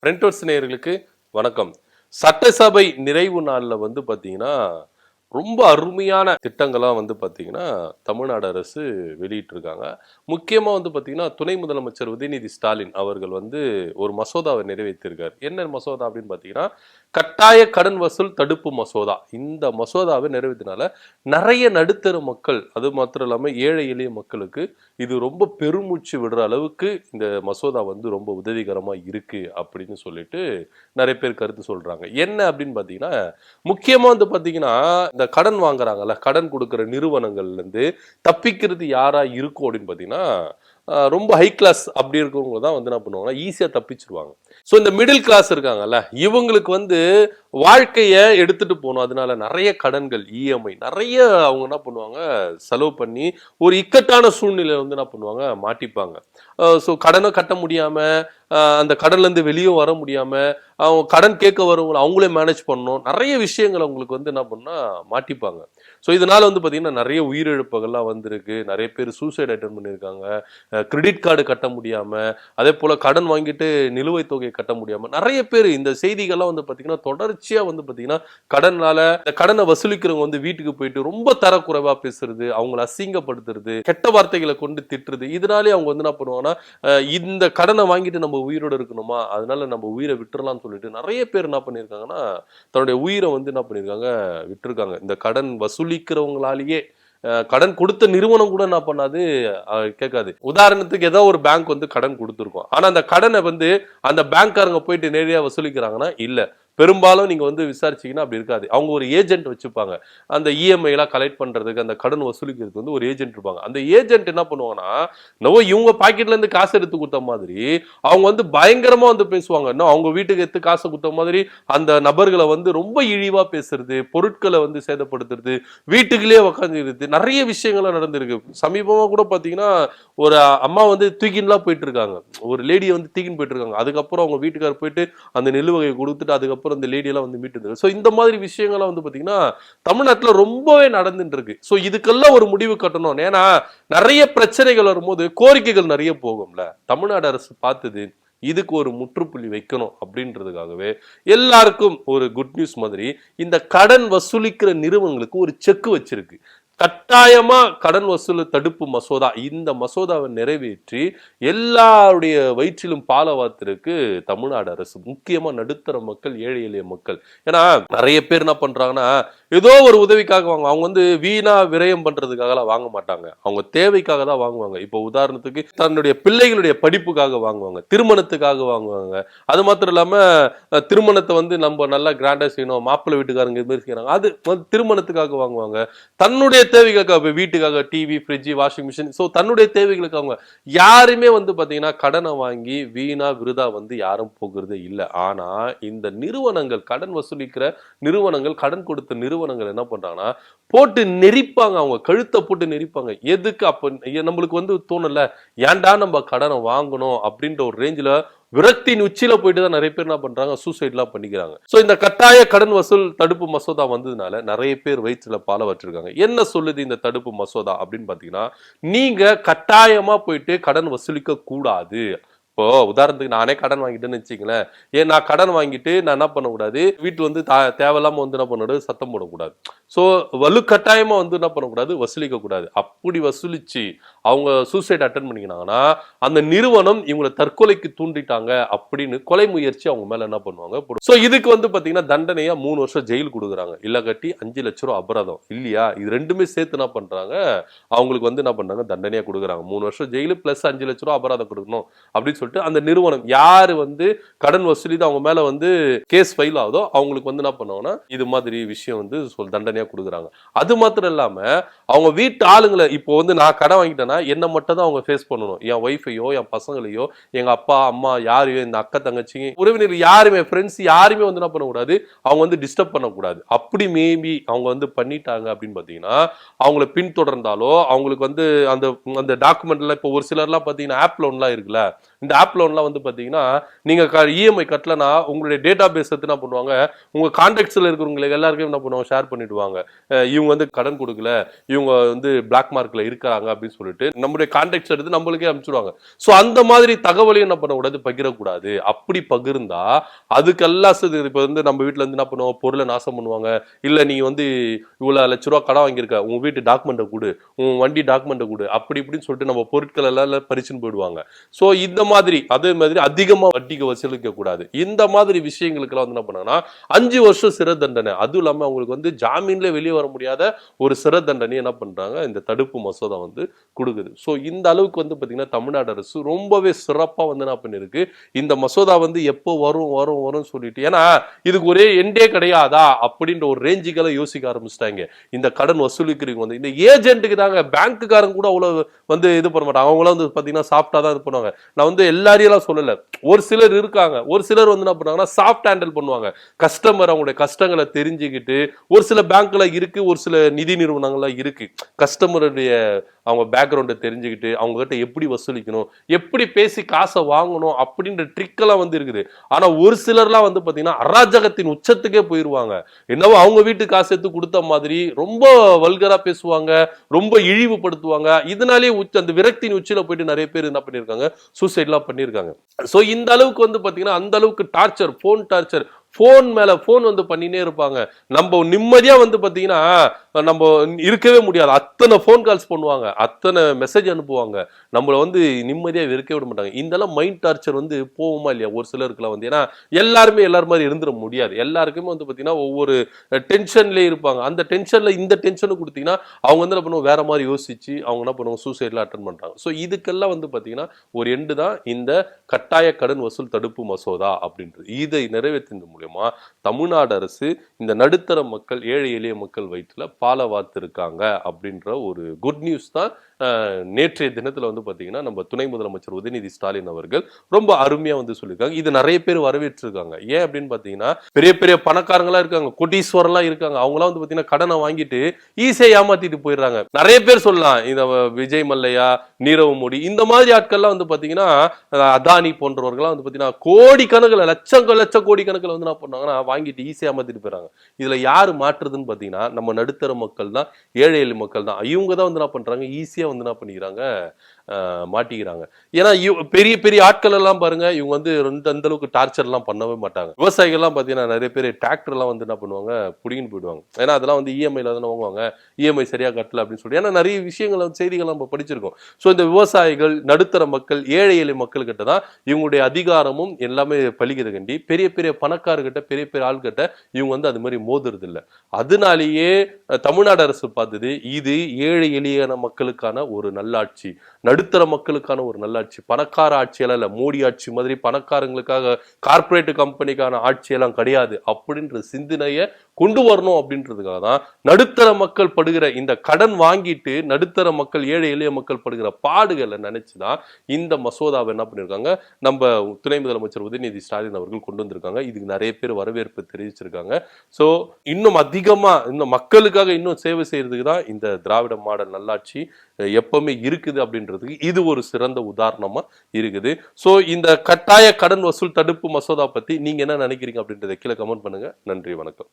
Printers நேயர்களுக்கு வணக்கம். சட்டசபை நிறைவு நாள்ல பாத்தீங்கன்னா ரொம்ப அருமையான திட்டங்கள்லாம் பாத்தீங்கன்னா தமிழ்நாடு அரசு வெளியிட்டிருக்காங்க. முக்கியமா பாத்தீங்கன்னா துணை முதலமைச்சர் உதயநிதி ஸ்டாலின் அவர்கள் ஒரு மசோதாவை நிறைவேற்றியிருக்கார். என்ன மசோதா அப்படின்னு பாத்தீங்கன்னா கட்டாய கடன் வசூல் தடுப்பு மசோதா. இந்த மசோதாவை நிறைவேற்றினால நிறைய நடுத்தர மக்கள், அது மாத்திரம் இல்லாம ஏழை எளிய மக்களுக்கு இது ரொம்ப பெருமூச்சு விடுற அளவுக்கு இந்த மசோதா ரொம்ப உதவிகரமா இருக்கு அப்படின்னு சொல்லிட்டு நிறைய பேர் கருத்து சொல்றாங்க. என்ன அப்படின்னு பாத்தீங்கன்னா முக்கியமா பாத்தீங்கன்னா இந்த கடன் வாங்குறாங்கல்ல, கடன் கொடுக்கிற நிறுவனங்கள்ல இருந்து தப்பிக்கிறது யாரா இருக்கும் அப்படின்னு பாத்தீங்கன்னா ரொம்ப ஹை கிளாஸ் அப்படி இருக்கவங்க தான் என்ன பண்ணுவாங்கன்னா ஈஸியா தப்பிச்சிருவாங்க. ஸோ இந்த மிடில் கிளாஸ் இருக்காங்கல்ல, இவங்களுக்கு வாழ்க்கைய எடுத்துட்டு போகணும். அதனால நிறைய கடன்கள், இஎம்ஐ நிறைய அவங்க என்ன பண்ணுவாங்க செலவு பண்ணி ஒரு இக்கட்டான சூழ்நிலை என்ன பண்ணுவாங்க மாட்டிப்பாங்க. ஸோ கடனை கட்ட முடியாம, அந்த கடன்ல இருந்து வெளியே வர முடியாம, அவங்க கடன் கேட்க வரவங்களை அவங்களே மேனேஜ் பண்ணணும். நிறைய விஷயங்கள் அவங்களுக்கு என்ன பண்ணா மாட்டிப்பாங்க. ஸோ இதனால பாத்தீங்கன்னா நிறைய உயிரிழப்புகள்லாம் வந்திருக்கு. நிறைய பேர் சூசைட் அட்டன் பண்ணியிருக்காங்க. கிரெடிட் கார்டு கட்ட முடியாம, அதே போல கடன் வாங்கிட்டு நிலுவைத் தொகையை கட்ட முடியாம நிறைய பேர் இந்த செய்திகள்லாம் பாத்தீங்கன்னா தொடர்ச்சியா பாத்தீங்கன்னா கடனால இந்த கடனை வசூலிக்கிறவங்க வீட்டுக்கு போயிட்டு ரொம்ப தரக்குறைவா பேசுறது, அவங்களை அசிங்கப்படுத்துறது, கெட்ட வார்த்தைகளை கொண்டு திட்டுறது. இதனாலே அவங்க என்ன பண்ணுவாங்கன்னா இந்த கடனை வாங்கிட்டு நம்ம உயிரோட இருக்கணுமா, அதனால நம்ம உயிரை விட்டுறலாம்னு சொல்லிட்டு நிறைய பேர் என்ன பண்ணிருக்காங்கன்னா தன்னுடைய உயிரை என்ன பண்ணிருக்காங்க விட்டுருக்காங்க. இந்த கடன் வசூலிக்கிறவங்களாலேயே கடன் கொடுத்த நிறுவனம் கூட என்ன பண்ணாது கேட்காது. உதாரணத்துக்கு ஏதோ ஒரு பேங்க் கடன் கொடுத்துருக்கோம், ஆனா அந்த கடனை அந்த பேங்க்காரங்க போயிட்டு நேரடியா வசூலிக்கிறாங்கன்னா இல்ல. பெரும்பாலும் நீங்க விசாரிச்சீங்கன்னா அப்படி இருக்காது. அவங்க ஒரு ஏஜென்ட் வச்சுப்பாங்க. அந்த இஎம்ஐ எல்லாம் கலெக்ட் பண்றதுக்கு, அந்த கடன் வசூலிக்கிறதுக்கு ஒரு ஏஜென்ட் இருப்பாங்க. அந்த ஏஜென்ட் என்ன பண்ணுவாங்கன்னா இவங்க பாக்கெட்ல இருந்து காசு எடுத்து கொடுத்த மாதிரி அவங்க பயங்கரமா பேசுவாங்க. இன்னும் அவங்க வீட்டுக்கு எடுத்து காசு கொடுத்த மாதிரி அந்த நபர்களை ரொம்ப இழிவா பேசுறது, பொருட்களை சேதப்படுத்துறது, வீட்டுக்குள்ளேயே உட்காந்து நிறைய விஷயங்கள்லாம் நடந்திருக்கு. சமீபமா கூட பாத்தீங்கன்னா ஒரு அம்மா தூக்கின்லாம் போயிட்டு இருக்காங்க. ஒரு லேடியை தூக்கின்னு போயிட்டு இருக்காங்க. அதுக்கப்புறம் அவங்க வீட்டுக்காரர் போயிட்டு அந்த நிலுவகையை கொடுத்துட்டு அதுக்கப்புறம் அந்த லேடி எல்லாம் மீட்டு. சோ இந்த மாதிரி விஷயங்கள்லாம் பாத்தீங்கன்னா தமிழ்நாட்டுல ரொம்பவே நடந்துட்டு இருக்கு. சோ இதுக்கெல்லாம் ஒரு முடிவு கட்டணும். ஏன்னா நிறைய பிரச்சனைகள் வரும்போது கோரிக்கைகள் நிறைய போகும்ல. தமிழ்நாடு அரசு பார்த்தது இதுக்கு ஒரு முற்றுப்புள்ளி வைக்கணும் அப்படின்றதுக்காகவே எல்லாருக்கும் ஒரு குட் நியூஸ் மாதிரி இந்த கடன் வசூலிக்கிற நிறுவனங்களுக்கு ஒரு செக் வச்சிருக்கு. கட்டாயமா கடன் வசூல் தடுப்பு மசோதா, இந்த மசோதாவை நிறைவேற்றி எல்லாருடைய வயிற்றிலும் பால வார்த்திருக்கு தமிழ்நாடு அரசு. முக்கியமா நடுத்தர மக்கள், ஏழை எளிய மக்கள். ஏன்னா நிறைய பேர் என்ன பண்றாங்கன்னா ஏதோ ஒரு உதவிக்காக வாங்க. அவங்க வீணா விரயம் பண்றதுக்காக வாங்க மாட்டாங்க. அவங்க தேவைக்காக தான் வாங்குவாங்க. இப்போ உதாரணத்துக்கு தன்னுடைய பிள்ளைகளுடைய படிப்புக்காக வாங்குவாங்க, திருமணத்துக்காக வாங்குவாங்க. அது மாத்திரம் இல்லாம திருமணத்தை நம்ம நல்லா கிராண்டா செய்யணும், மாப்பிள்ளை வீட்டுக்காரங்க இது மாதிரி செய்யறாங்க, அது திருமணத்துக்காக வாங்குவாங்க. தன்னுடைய தேவைகளுக்காக, வீட்டுக்காக TV, fridge, washing machine, so தன்னுடைய தேவைகளுக்கு அவங்க யாருமே பாத்தீங்கன்னா கடனை வாங்கி வீணா விருதா யாரும் போகிறது இல்லை. ஆனா இந்த நிறுவனங்கள், கடன் வசூலிக்கிற நிறுவனங்கள், கடன் கொடுத்த நிறுவனங்கள் என்ன பண்றாங்கன்னா போட்டு நெரிப்பாங்க. அவங்க கழுத்தை போட்டு நெரிப்பாங்க. எதுக்கு? அப்ப நம்மளுக்கு தோணல, ஏன்டா நம்ம கடனை வாங்கணும் அப்படின்ற ஒரு ரேஞ்சில விரக்தியின் உச்சியில போயிட்டு தான் நிறைய பேர் என்ன பண்றாங்க சூசைட்லாம் பண்ணிக்கிறாங்க. சோ இந்த கட்டாய கடன் வசூல் தடுப்பு மசோதா வந்ததுனால நிறைய பேர் வயிற்றுல பால வச்சிருக்காங்க. என்ன சொல்லுது இந்த தடுப்பு மசோதா அப்படின்னு பாத்தீங்கன்னா, நீங்க கட்டாயமா போயிட்டு கடன் வசூலிக்க கூடாது. இப்போ உதாரணத்துக்கு நானே கடன் வாங்கிட்டேன்னு வச்சுங்களேன், நான் கடன் வாங்கிட்டு நான் என்ன பண்ணக்கூடாது, வீட்டு தேவையில்லாம என்ன பண்ணக்கூடாது, சத்தம் போடக்கூடாது. சோ வலுக்கட்டாயமா என்ன பண்ணக்கூடாது, வசூலிக்க கூடாது. அப்படி வசூலிச்சு அவங்க சூசைட் அட்டன் பண்ணிக்கினாங்கன்னா அந்த நிறுவனம் இவங்களை தற்கொலைக்கு தூண்டிட்டாங்க அப்படின்னு கொலை முயற்சி அவங்க மேல என்ன பண்ணுவாங்க. சோ இதுக்கு பாத்தீங்கன்னா தண்டனையா 3 வருஷம் ஜெயில் கொடுக்குறாங்க, இல்ல கட்டி 5 லட்சம் ரூபாய் அபராதம் இல்லையா. இது ரெண்டுமே சேர்த்து என்ன பண்றாங்க, அவங்களுக்கு என்ன பண்றாங்க, தண்டனையா கொடுக்குறாங்க. 3 வருஷம் ஜெயிலு பிளஸ் 5 லட்சம் ரூபாய் அபராதம் கொடுக்கணும் அப்படின்னு சொல்லிட்டு அந்த நிறுவனம் யாரு கடன் வசூலி அவங்க மேல கேஸ் ஃபைல் ஆகுதோ அவங்களுக்கு என்ன பண்ணுவாங்கன்னா இது மாதிரி விஷயம் தண்டனையா கொடுக்குறாங்க. அது மாத்திரம் இல்லாம அவங்க வீட்டு ஆளுங்களை, இப்போ நான் கடன் வாங்கிட்டேன்னா என்ன மட்டும் தான் அவங்க ஃபேஸ் பண்ணணும். என் ஒய்ஃபையோ, என் பசங்களையோ, எங்க அப்பா அம்மா யாரையோ, இந்த அக்கா தங்கச்சி உறவினர் யாருமே, ஃப்ரெண்ட்ஸ் யாருமே என்ன பண்ணக்கூடாது, அவங்க டிஸ்டர்ப் பண்ணக்கூடாது. அப்படி மேபி அவங்க பண்ணிட்டாங்க அப்படின்னு பாத்தீங்கன்னா அவங்கள பின்தொடர்ந்தாலோ அவங்களுக்கு அந்த அந்த டாக்குமெண்ட்ல இப்போ ஒரு சிலர்லாம் பாத்தீங்கன்னா ஆப் லோன்லாம் இருக்குல்ல, இந்த ஆப் லோன்லாம் வந்து பாத்தீங்கன்னா நீங்க இஎம்ஐ கட்டலனா உங்களுடைய டேட்டா பேஸ் என்ன பண்ணுவாங்க, உங்க கான்டாக்ட்ஸ்ல இருக்கிறவங்களுக்கு எல்லாருக்கும் என்ன பண்ணுவாங்க, ஷேர் பண்ணிடுவாங்க. இவங்க வந்து கடன் கொடுக்கல, இவங்க வந்து பிளாக் மார்க்ல இருக்காங்க அப்படின்னு சொல்லிட்டு நம்மளுடைய கான்டாக்ட்ஸ் எடுத்து நம்மளுக்கே அனுப்பிச்சுடுவாங்க. சோ அந்த மாதிரி தகவலையும் என்ன பண்ணக்கூடாது, பகிரக்கூடாது. அப்படி பகிர்ந்தா அதுக்கெல்லாம் இப்ப வந்து நம்ம வீட்டுல இருந்து என்ன பண்ணுவோம், பொருளை நாசம் பண்ணுவாங்க. இல்ல நீங்க வந்து இவ்வளவு லட்ச ரூபா கடன் வாங்கியிருக்க, உங்க வீட்டு டாக்குமெண்ட்டை கொடு, உன் வண்டி டாக்குமெண்ட்டை கொடு, அப்படி இப்படின்னு சொல்லிட்டு நம்ம பொருட்கள் எல்லாம் பறிச்சுன்னு போயிடுவாங்க. சோ இந்த மாதிரி அதே மாதிரி அதிகமா வட்டிக்கு வசூலிக்க கூடாது. இந்த மாதிரி விஷயங்களுக்கு எல்லாம் வந்து என்ன பண்ணாங்கன்னா 5 வருஷம் சிறை தண்டனை, அதுவும் இல்லாம அவங்களுக்கு வந்து ஜாமீன்ல வெளியே வர முடியாத ஒரு சிறை தண்டனை என்ன பண்றாங்க, இந்த தடுப்பு மசோதா வந்து கொடுக்குது. சோ இந்த அளவுக்கு வந்து பாத்தீங்கன்னா தமிழ்நாடு அரசு ரொம்பவே சிறப்பா வந்து என்ன பண்ணிருக்கு, இந்த மசோதா வந்து எப்போ வரும் வரும் வரும் சொல்லிட்டு, ஏன்னா இதுக்கு ஒரே எண்டே கிடையாதா அப்படின்ற ஒரு ரேஞ்சுக்கெல்லாம் யோசிக்க ஆரம்பிச்சிட்டாங்க. இந்த கடன் வசூலிக்கிறவங்க வந்து இந்த ஏஜென்ட்டுக்கு தாங்க, பேங்க்குக்காரங்க கூட அவ்வளவு வந்து இது பண்ண மாட்டாங்க. அவங்களாம் வந்து பாத்தீங்கன்னா சாஃப்டா தான் இது பண்ணுவாங்க. நான் வந்து எல்லாரையும் சொல்லல, ஒரு சிலர் இருக்காங்க, ஒரு சிலர் வந்து என்ன பண்ணுவாங்கன்னா சாஃப்ட் ஹேண்டில் பண்ணுவாங்க. கஸ்டமர் அவங்களுடைய கஷ்டங்களை தெரிஞ்சுக்கிட்டு, ஒரு சில பேங்க்ல இருக்கு, ஒரு சில நிதி நிறுவனங்கள்ல இருக்கு, கஸ்டமருடைய அவங்க பேக்ரவுண்டை தெரிஞ்சுக்கிட்டு அவங்க கிட்ட எப்படி வசூலிக்கணும், எப்படி பேசி காசை வாங்கணும் அப்படின்ற ட்ரிக் எல்லாம் வந்து இருக்குது. ஆனா ஒரு சிலர்லாம் வந்து பாத்தீங்கன்னா அராஜகத்தின் உச்சத்துக்கே போயிருவாங்க. என்னவோ அவங்க வீட்டு காசு எடுத்து கொடுத்த மாதிரி ரொம்ப வல்கரா பேசுவாங்க, ரொம்ப இழிவுபடுத்துவாங்க. இதனாலே அந்த விரக்தியின் உச்சியில போயிட்டு நிறைய பேர் என்ன பண்ணிருக்காங்க, சூசைட்லாம் பண்ணிருக்காங்க. சோ இந்த அளவுக்கு வந்து பாத்தீங்கன்னா அந்த அளவுக்கு டார்ச்சர், போன் டார்ச்சர், போன் மேல போன் வந்து பண்ணினே இருப்பாங்க. நம்ம நிம்மதியா வந்து பாத்தீங்கன்னா நம்ம இருக்கவே முடியாது. அத்தனை போன் கால்ஸ் பண்ணுவாங்க, அத்தனை மெசேஜ் அனுப்புவாங்க, நம்மள வந்து நிம்மதியா இருக்கவே விட மாட்டாங்க. இந்த மைண்ட் டார்ச்சர் வந்து போகுமா இல்லையா ஒரு சிலருக்குலாம் வந்து, ஏன்னா எல்லாருமே எல்லாரும் மாதிரி இருந்துட முடியாது. எல்லாருக்குமே வந்து பாத்தீங்கன்னா ஒவ்வொரு டென்ஷன்லயே இருப்பாங்க. அந்த டென்ஷன்ல இந்த டென்ஷனை கொடுத்தீங்கன்னா அவங்க வந்து என்ன பண்ணுவோம், வேற மாதிரி யோசிச்சு அவங்க என்ன பண்ணுவாங்க, சூசைட்ல அட்டன் பண்றாங்க. ஸோ இதுக்கெல்லாம் வந்து பாத்தீங்கன்னா ஒரு எண்டு தான் இந்த கட்டாய கடன் வசூல் தடுப்பு மசோதா அப்படின்றது. இதை நிறைவேற்றின மூலமா தமிழ்நாடு அரசு இந்த நடுத்தர மக்கள், ஏழை எளிய மக்கள் வயிற்றுல பால வார்த்திருக்காங்க அப்படின்ற ஒரு குட் நியூஸ் தான் நேற்றைய தினத்துல வந்து பாத்தீங்கன்னா நம்ம துணை முதலமைச்சர் உதயநிதி ஸ்டாலின் அவர்கள் ரொம்ப அருமையா வந்து சொல்லியிருக்காங்க. இது நிறைய பேர் வரவேற்றிருக்காங்க. ஏன் அப்படின்னு பாத்தீங்கன்னா பெரிய பெரிய பணக்காரங்களா இருக்காங்க, கோடீஸ்வரலாம் இருக்காங்க, அவங்களாம் வந்து பாத்தீங்கன்னா கடனை வாங்கிட்டு ஈஸியா ஏமாத்திட்டு போயிடுறாங்க. நிறைய பேர் சொல்லலாம், இந்த விஜய் மல்லையா, நீரவ் மோடி, இந்த மாதிரி ஆட்கள்லாம் வந்து பாத்தீங்கன்னா அதானி போன்றவர்கள்லாம் வந்து பாத்தீங்கன்னா கோடி கணக்குல, லட்ச கோடி கணக்குல வந்து என்ன பண்ணாங்கன்னா வாங்கிட்டு ஈஸியா ஏமாத்திட்டு போயிடுறாங்க. இதுல யாரு மாற்றுதுன்னு பாத்தீங்கன்னா நம்ம நடுத்தர மக்கள் தான், ஏழை எளிய மக்கள் தான். இவங்க தான் வந்து என்ன பண்றாங்க, ஈஸியா வந்து என்ன பண்ணிக்கிறாங்க, மாட்டிக்கிறாங்க. ஏன்னா பெரிய பெரிய ஆட்கள் எல்லாம் பாருங்க, இவங்க வந்து அந்த அளவுக்கு டார்ச்சர் எல்லாம் பண்ணவே மாட்டாங்க. விவசாயிகள் எல்லாம் பாத்தீங்கன்னா நிறைய பேர் டிராக்டர் எல்லாம் வந்து என்ன பண்ணுவாங்க, புடிங்கிட்டு போயிடுவாங்க. ஏன்னா அதெல்லாம் வந்து இஎம்ஐல தானே வாங்குவாங்க, இஎம்ஐ சரியா கட்டல அப்படின்னு சொல்லி. ஏன்னா நிறைய விஷயங்கள் வந்து செய்திகள் நம்ம படிச்சிருக்கோம். ஸோ இந்த விவசாயிகள், நடுத்தர மக்கள், ஏழை எளிய மக்கள் கிட்ட தான் இவங்களுடைய அதிகாரமும் எல்லாமே பலிக்குது கண்டி. பெரிய பெரிய பணக்காரர்கிட்ட, பெரிய பெரிய ஆள்கிட்ட இவங்க வந்து அது மாதிரி மோதுறது இல்லை. அதனாலேயே தமிழ்நாடு அரசு பார்த்தது, இது ஏழை எளிய மக்களுக்கான ஒரு நல்லாட்சி, நடுத்தர மக்களுக்கான ஒரு நல்லாட்சி, பணக்கார ஆட்சியெல்லாம் இல்ல, மோடி ஆட்சி மாதிரி பணக்காரங்களுக்காக கார்பரேட் கம்பெனிக்கான ஆட்சியெல்லாம் கிடையாது அப்படின்ற சிந்தனையை கொண்டு வரணும். அப்படின்றதுக்காக தான் நடுத்தர மக்கள் படுகிற இந்த கடன் வாங்கிட்டு நடுத்தர மக்கள், ஏழை எளிய மக்கள் படுகிற பாடுகளை நினைச்சுதான் இந்த மசோதாவை என்ன பண்ணிருக்காங்க, நம்ம துணை முதலமைச்சர் உதயநிதி ஸ்டாலின் அவர்கள் கொண்டு வந்திருக்காங்க. இதுக்கு நிறைய பேர் வரவேற்பு தெரிவிச்சிருக்காங்க. சோ இன்னும் அதிகமா இன்னும் மக்களுக்காக இன்னும் சேவை செய்யறதுக்கு தான் இந்த திராவிட மாடல் நல்லாட்சி எப்பவுமே இருக்குது அப்படின்றதுக்கு இது ஒரு சிறந்த உதாரணமா இருக்குது. சோ இந்த கட்டாய கடன் வசூல் தடுப்பு மசோதா பத்தி நீங்க என்ன நினைக்கிறீங்க அப்படின்றத கீழே கமெண்ட் பண்ணுங்க. நன்றி, வணக்கம்.